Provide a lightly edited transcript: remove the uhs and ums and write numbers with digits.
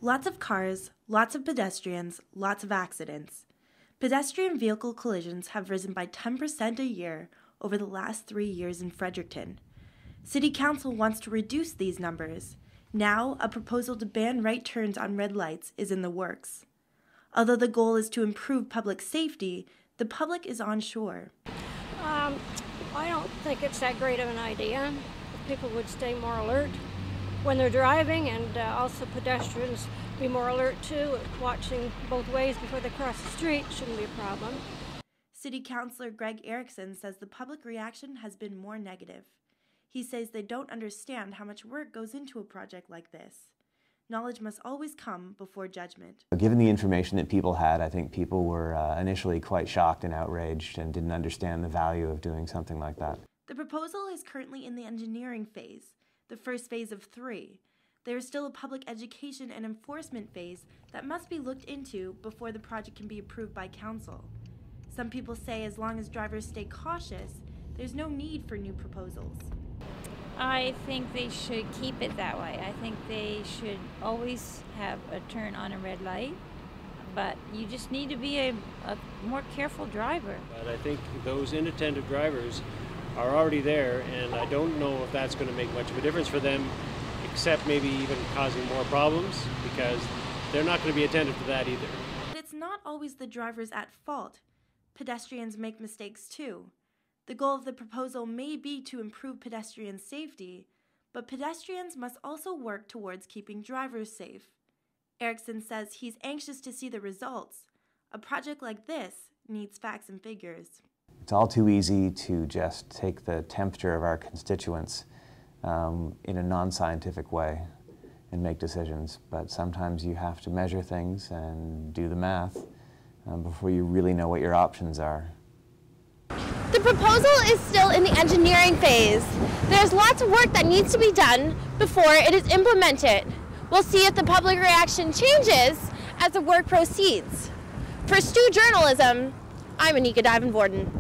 Lots of cars, lots of pedestrians, lots of accidents. Pedestrian vehicle collisions have risen by 10% a year over the last 3 years in Fredericton. City Council wants to reduce these numbers. Now, a proposal to ban right turns on red lights is in the works. Although the goal is to improve public safety, the public is unsure. I don't think it's that great of an idea. If people would stay more alert when they're driving, and also pedestrians be more alert too, watching both ways before they cross the street shouldn't be a problem. City Councilor Greg Erickson says the public reaction has been more negative. He says they don't understand how much work goes into a project like this. Knowledge must always come before judgment. Given the information that people had, I think people were initially quite shocked and outraged and didn't understand the value of doing something like that. The proposal is currently in the engineering phase, the first phase of 3. There is still a public education and enforcement phase that must be looked into before the project can be approved by council. Some people say as long as drivers stay cautious, there's no need for new proposals. I think they should keep it that way. I think they should always have a turn on a red light, but you just need to be a more careful driver. But I think those inattentive drivers are already there, and I don't know if that's going to make much of a difference for them, except maybe even causing more problems, because they're not going to be attentive to that either. But it's not always the drivers at fault. Pedestrians make mistakes too. The goal of the proposal may be to improve pedestrian safety, but pedestrians must also work towards keeping drivers safe. Erickson says he's anxious to see the results. A project like this needs facts and figures. It's all too easy to just take the temperature of our constituents in a non-scientific way and make decisions, but sometimes you have to measure things and do the math before you really know what your options are. The proposal is still in the engineering phase. There's lots of work that needs to be done before it is implemented. We'll see if the public reaction changes as the work proceeds. For Stu Journalism, I'm Anika Duivenvoord.